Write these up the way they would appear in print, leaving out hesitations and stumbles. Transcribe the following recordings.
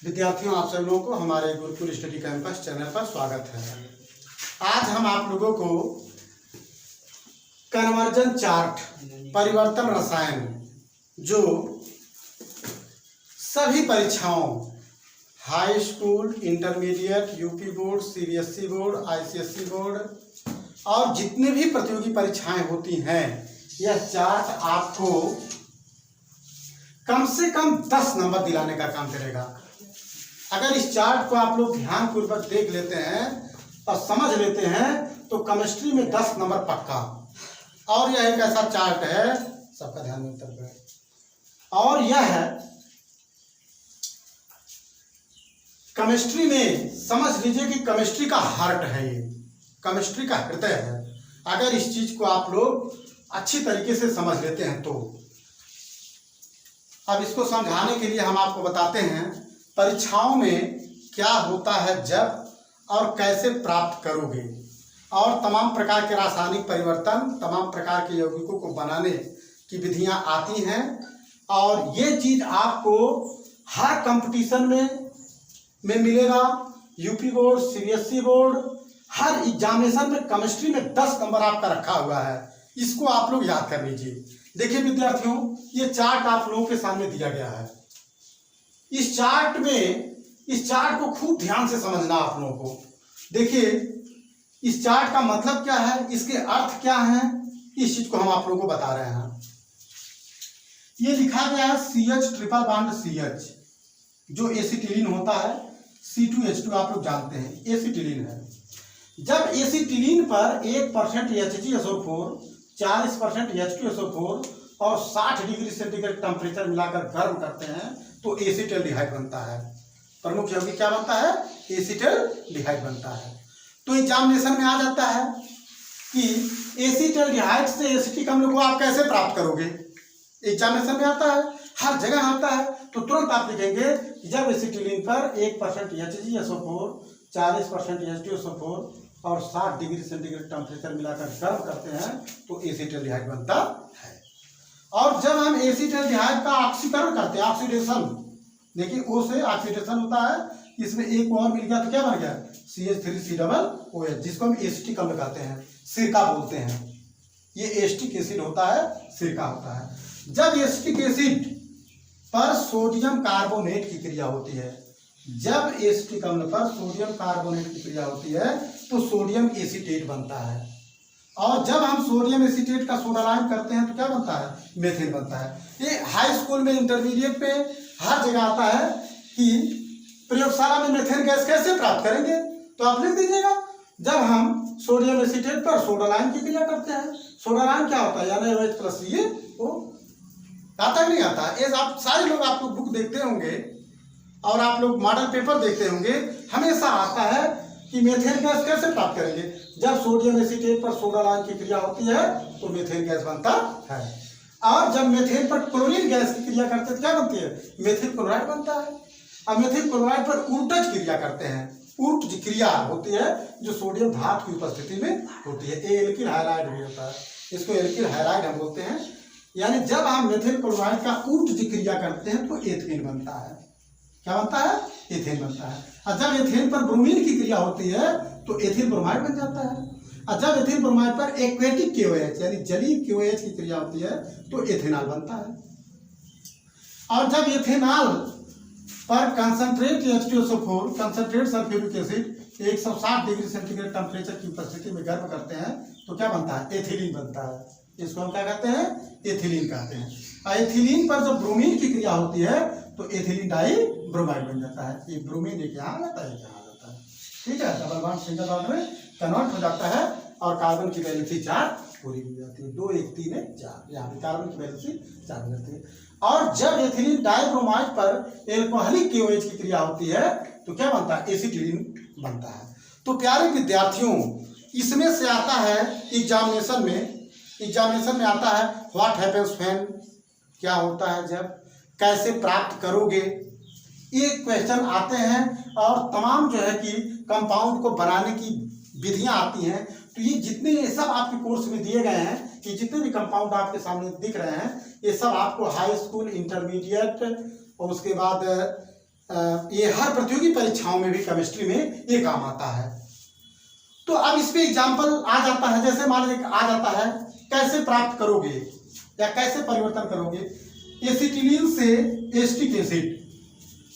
विद्यार्थियों, आप सब लोगों को हमारे गुरुकुल स्टडी कैंपस चैनल पर स्वागत है। आज हम आप लोगों को कन्वर्जन चार्ट, परिवर्तन रसायन, जो सभी परीक्षाओं high school, intermediate, UP board, CBSE board, ICSE board और जितने भी प्रतियोगी परीक्षाएं होती हैं, यह चार्ट आपको कम से कम 10 नंबर दिलाने का काम करेगा। अगर इस चार्ट को आप लोग ध्यानपूर्वक देख लेते हैं और समझ लेते हैं तो केमिस्ट्री में 10 नंबर पक्का। और यह एक ऐसा चार्ट है, सबका ध्यान में उतर गया, और यह है केमिस्ट्री में, समझ लीजिए कि केमिस्ट्री का हार्ट है, ये केमिस्ट्री का हृदय है। अगर इस चीज को आप लोग अच्छी तरीके से समझ लेते हैं तो अब इसको समझाने के लिए हम आपको बताते हैं परीक्षाओं में क्या होता है जब और कैसे प्राप्त करोगे, और तमाम प्रकार के रासायनिक परिवर्तन, तमाम प्रकार के यौगिकों को बनाने की विधियां आती हैं। और ये चीज आपको हर कंपटीशन में मिलेगा। यूपी बोर्ड, सीबीएसई बोर्ड, हर एग्जामिनेशन में केमिस्ट्री में 10 नंबर आपका रखा हुआ है। इसको आप लोग याद कर लीजिए। देखिए विद्यार्थियों, ये चार्ट आप लोगों के सामने दिया गया है। इस चार्ट को खूब ध्यान से समझना आप लोगों को। देखिए इस चार्ट का मतलब क्या है, इसके अर्थ क्या हैं, इस चीज को हम आप लोगों को बता रहे हैं। ये लिखा गया है CH ट्रिपल बॉन्ड CH, जो एसिटिलीन होता है। C2H2 आप लोग जानते हैं, एसिटिलीन है। जब एसिटिलीन पर 1% HgSO4, 40% H2SO4 और 60 डिग्री सेंटीग्रेड टेम्परेचर मिलाकर गर्म करते हैं तो एसिटल्डिहाइड बनता है। प्रमुख यौगिक क्या बनता है? एसिटल्डिहाइड बनता है। तो एग्जामिनेशन में आ जाता है कि एसिटल्डिहाइड से एसिटिक अम्ल को आप कैसे प्राप्त करोगे। एग्जामिनेशन में आता है, हर जगह आता है। तो तुरंत आप लिखेंगे जब एसिटिलीन पर 1% HgSO4, 40% H2SO4 और 60 डिग्री सेंटीग्रेड टेम्परेचर मिलाकर गर्म करते हैं तो एसिटल्डिहाइड बनता है। और जब हम एसिटल्डिहाइड का ऑक्सीकरण करते हैं, ऑक्सीडेशन, देखिए O से ऑक्सीडेशन होता है, इसमें एक और मिल गया तो क्या बन गया? CH3COOH, जिसको हम एसिटिक अम्ल कहते हैं, सिरका बोलते हैं। ये एसिटिक एसिड होता है, सिरका होता है। जब एसिटिक एसिड पर सोडियम कार्बोनेट की क्रिया होती है, जब एसिटिक अम्ल पर सोडियम कार्बोनेट की क्रिया होती है तो सोडियम एसीटेट बनता है। और जब हम सोडियम एसीटेट का सोडा लाइम करते हैं तो क्या बनता है? मेथिल बनता है। ये हाई स्कूल में, इंटरमीडिएट पे हर जगह आता है कि प्रयोगशाला में मेथेन गैस कैसे प्राप्त करेंगे, तो आप लिख दीजिएगा जब हम सोडियम एसीटेट पर सोडा लाइम की क्रिया करते हैं। सोडा लाइम क्या होता है? यानी OH+, आता है नहीं आता? ये आप सारे लोग, आप लोग बुक देखते होंगे और आप लोग मॉडल पेपर देखते होंगे, हमेशा आता है कि मेथेन गैस कैसे प्राप्त करेंगे। जब सोडियम एसीटेट पर सोडा लाइम की क्रिया होती है तो मेथेन गैस बनता है। और जब मेथेन पर क्लोरीन गैस की क्रिया करते हैं तो क्या बनती है? मेथिल क्लोराइड बनता है। अब मेथिल क्लोराइड पर उर्टज क्रिया करते हैं, उर्टज क्रिया होती है जो सोडियम धातु की उपस्थिति में होती है। ये एल्किल हाइड्राइड भी होता है, इसको एल्किल हाइड्राइड हम बोलते हैं। यानी जब हम मेथिल क्लोराइड का उर्टज क्रिया करते हैं तो एथेन बनता है। क्या बनता है? एथेन बनता है। और जब एथेन पर ब्रोमीन की क्रिया होती है तो एथिल ब्रोमाइड बन जाता है। और जब एथिल ब्रोमाइड पर एक्वेटिक KOH यानी जलीय KOH की क्रिया होती है तो एथेनॉल बनता है। और जब एथेनॉल पर concentrate H2SO4, concentrate sulphuric acid 160 degree centigrade temperature की उपस्थिति में गर्म करते हैं तो क्या बनता है? एथिलीन बनता है। इसको हम क्या कहते हैं? एथिलीन कहते हैं। और एथिलीन पर जब ब्रोमीन की क्रिया होती है तो एथिलीन डाई ब्रोमाइड बन जाता है। ये ब्रोमीन एक यहाँ आता है, यहाँ आता है, ठीक है। डबल बॉन्ड सिंगल बॉन्ड में कन्वर्ट हो जाता है और कार्बन की वैलेंसी 4 पूरी हो जाती है। 2 1 3 1 4, यहाँ पे कार्बन की वैलेंसी 4 हो जाती है। और जब एथिलीन डाइब्रोमाइड पर एल्कोहलिक KOH की क्रिया होती है तो क्या बनता है? एसिटिलीन बनता है। तो प्यारे विद्यार्थियों, इसमें से आता है एग्जामिनेशन में आता है व्हाट हैपेंस व्हेन, क्या होता है जब, कैसे प्राप्त करोगे, ये क्वेश्चन आते हैं। और तमाम जो है कि कंपाउंड को बनाने की विधियां आती हैं। तो ये जितने, ये सब आपके कोर्स में दिए गए हैं कि जितने भी कंपाउंड आपके सामने दिख रहे हैं, ये सब आपको हाई स्कूल, इंटरमीडिएट और उसके बाद ये हर प्रतियोगी परीक्षाओं में भी केमिस्ट्री में ये काम आता है। तो अब इस पे एग्जाम्पल आ जाता है, जैसे मान लीजिए आ जाता है कैसे प्राप्त करोगे या कैसे परिवर्तन करोगे एसिटिलीन से एसिटिक एसिड।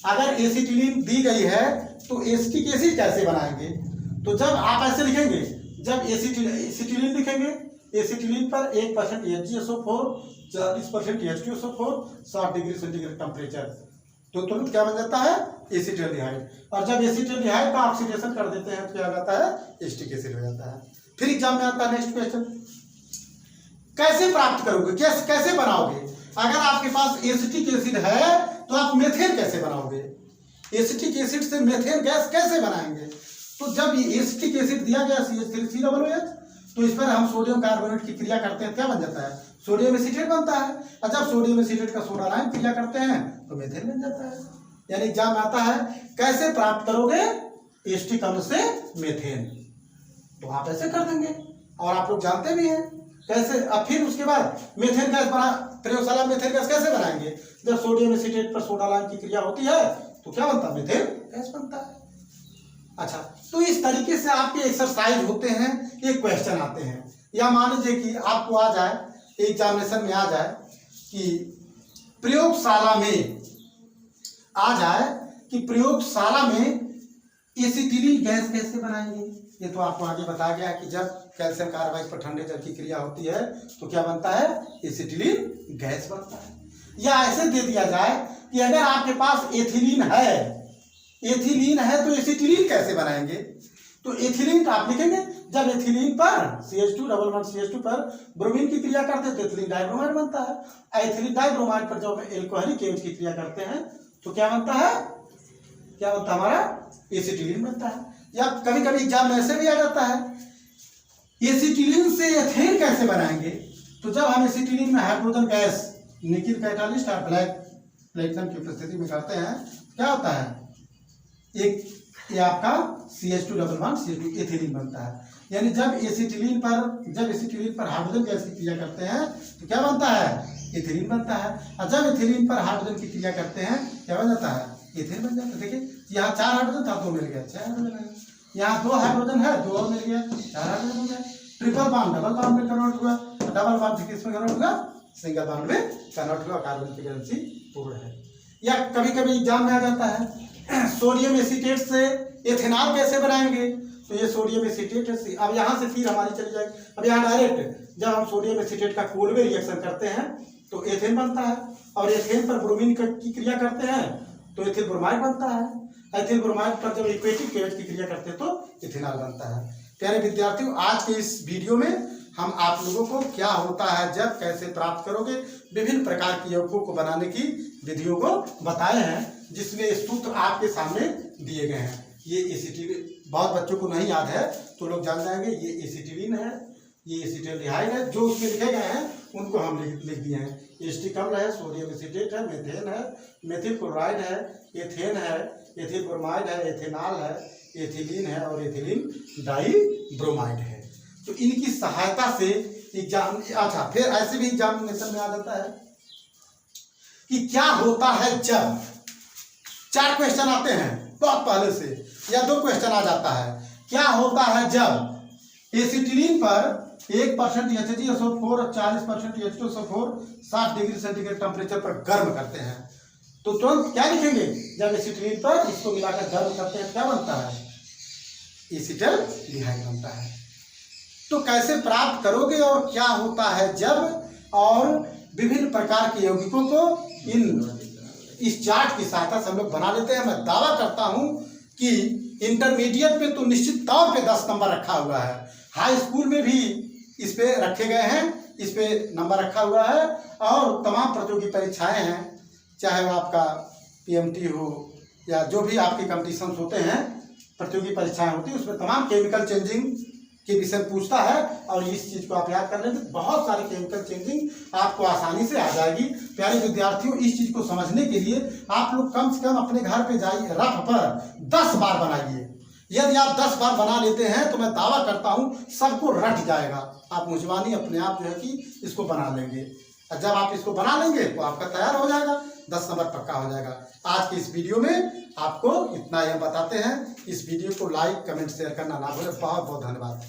अगर एसिटिलीन दी गई है तो एसिटिक एसिड कैसे बनाएंगे? तो जब आप ऐसे लिखेंगे, जब एसिटिलीन लिखेंगे, एसिटिलीन पर 1% HgSO4, 40% H2SO4, 60 degree centigrade temperature, तो तुरंत क्या बन जाता है? एसिटाल्डिहाइड। और जब एसिटाल्डिहाइड का ऑक्सीडेशन कर देते हैं तो क्या हो जाता है? एसिटिक एसिड हो जाता है। फिर एग्जाम में आता है नेक्स्ट क्वेश्चन, कैसे प्राप्त करोगे, कैसे बनाओगे? अगर आपके पास एसिटिक एसिड है तो आप मेथेन कैसे बनाओगे? एसिटिक एसिड से मेथेन गैस कैसे बनाएंगे? तो जब ये एसिटिक एसिड दिया गया CH3COOH, तो इस पर हम सोडियम कार्बोनेट की क्रिया करते हैं, क्या बन जाता है? सोडियम एसिटेट बनता है। और जब सोडियम एसिटेट का सोडा आयन क्रिया करते हैं तो मेथेन बन जाता है। यानी एग्जाम में आता है कैसे प्राप्त करोगे एसिटिक अम्ल से मेथेन, तो आप ऐसे कर देंगे और आप लोग जानते भी हैं कैसे। अब फिर उसके बाद मेथेन गैस बना, प्रयोगशाला में मेथेन गैस कैसे बनाएंगे? जब सोडियम एसिटेट पर सोडा आयन की क्रिया होती है तो क्या बनता है? मेथेन गैस बनता है। अच्छा, तो इस तरीके से आपके एक्सरसाइज होते हैं, ये क्वेश्चन आते हैं। या मान लीजिए कि आपको आ जाए एग्जामिनेशन में आ जाए कि प्रयोगशाला में आ जाए कि प्रयोगशाला में एसिटिलीन गैस कैसे बनाएंगे। ये तो आपको आगे बताया गया कि जब कैल्शियम कार्बाइड पर ठंडे जल की क्रिया होती है तो क्या बनता है? एसिटिलीन गैस बनता है। या ऐसे दे दिया जाए कि अगर आपके पास एथिलीन है तो एसिटिलीन कैसे बनाएंगे? तो एथिलीन आप लिखेंगे, जब एथिलीन पर CH2 पर ब्रोमीन की क्रिया करते हैं तो एथिलीन डाइब्रोमाइड बनता है। एथिलीन डाइब्रोमाइड पर जब एल्कोहलिक एसिड की क्रिया करते हैं तो क्या बनता है? क्या बनता है? हमारा एसिटिलीन बनता है। या कभी कभी एग्जाम में ऐसे भी आ जाता है एसिटिलीन से एथेन कैसे बनाएंगे? तो जब हम एसिटिलीन में हाइड्रोजन गैस निकिल कैटालिस्ट और ब्लैक प्लेटिनम की उपस्थिति में करते हैं, क्या होता है? एक ये आपका CH2 एथिलीन बनता है। यानी जब एसिटिलीन पर हाइड्रोजन गैस की क्रिया करते हैं तो क्या बनता है? एथिलीन बनता है। और जब एथिलीन पर हाइड्रोजन की क्रिया करते हैं क्या बन जाता है? एथेन बन जाता है। देखिए यहाँ 4 हाइड्रोजन था, 2 मिल गया, 6 हाइड्रोजन है। यहाँ 2 हाइड्रोजन है, 2 और मिल गया, 4 हाइड्रोजन हो गया। ट्रिपल बॉन्ड डबल बॉन्ड में कन्वर्ट हुआ, डबल बॉन्ड किसमें कन्वर्ट हुआ? सिंगल बॉन्ड में कन्वर्ट हुआ। कार्बन की वैलेंसी पूर्ण है। या कभी कभी एग्जाम में आ जाता है सोडियम एसिटेट से एथेनॉल कैसे बनाएंगे? तो ये सोडियम एसिटेट है। अब यहाँ से फिर हमारी चली जाएगी, अब यहाँ डायरेक्ट जब हम सोडियम एसिटेट का कोलवे रिएक्शन करते हैं तो एथेन बनता है, और एथेन पर ब्रोमीन की क्रिया करते हैं तो एथिल ब्रोमाइड बनता है। एथिल ब्रोमाइड पर जब एक्वेटिक KH की क्रिया करते हैं तो इथेनॉल बनता है। प्यारे विद्यार्थियों, आज के इस वीडियो में हम आप लोगों को क्या होता है जब कैसे प्राप्त करोगे विभिन्न प्रकार की यौगिकों को बनाने की विधियों को बताए हैं, जिसमें सूत्र आपके सामने दिए गए हैं। ये एसिटिलीन बहुत बच्चों को नहीं याद है तो लोग जान जाएंगे, ये एसिटिलीन है, ये एसिटाल्डिहाइड है, जो उसमें लिखे गए हैं उनको हम लिख दिए हैं। एसिटिक अम्ल है, सोडियम एसिटेट है, मेथेन है, मेथिल क्लोराइड है, एथेन है, एथिल ब्रोमाइड है, एथेनॉल है, एथिलीन है और एथिलीन डाइब्रोमाइड है। तो इनकी सहायता से एग्जाम, अच्छा फिर ऐसे भी एग्जामिनेशन में आ जाता है कि क्या होता है जब 4 क्वेश्चन आते हैं बहुत पहले से, या 2 क्वेश्चन आ जाता है, क्या होता है जब एसिटिलीन पर 1% HgSO4 और 40% H2SO4 60 डिग्री सेंटीग्रेड टेम्परेचर पर गर्म करते हैं। तो तुरंत क्या लिखेंगे? जब एसिटिलीन पर इसको मिलाकर गर्म करते हैं क्या बनता है? एसिटाल्डिहाइड बनता है। तो कैसे प्राप्त करोगे और क्या होता है जब, और विभिन्न प्रकार के यौगिकों को इस चार्ट की सहायता से हम लोग बना लेते हैं। मैं दावा करता हूं कि इंटरमीडिएट में तो निश्चित तौर पे 10 नंबर रखा हुआ है, हाई स्कूल में भी इस पे रखे गए हैं, इस पे नंबर रखा हुआ है, और तमाम प्रतियोगी परीक्षाएं हैं, चाहे वो आपका PMT हो या जो भी आपके कंपटीशन होते हैं, प्रतियोगी परीक्षाएं होती हैं, उसमें तमाम केमिकल चेंजिंग के विषय पूछता है। और इस चीज को आप याद कर लें तो बहुत सारी केमिकल चेंजिंग आपको आसानी से आ जाएगी। प्यारे विद्यार्थियों, इस चीज को समझने के लिए आप लोग कम से कम अपने घर पे जाइए, रफ पर 10 बार बनाइए। यदि आप 10 बार बना लेते हैं तो मैं दावा करता हूं सबको रट जाएगा। आप मुझवानी अपने आप जो है कि इसको बना लेंगे। जब आप इसको बना लेंगे तो आपका तैयार हो जाएगा। 10 नंबर पक्का हो जाएगा। आज की इस वीडियो में आपको इतना ही हम बताते हैं। इस वीडियो को लाइक कमेंट शेयर करना ना भूलें। बहुत बहुत धन्यवाद।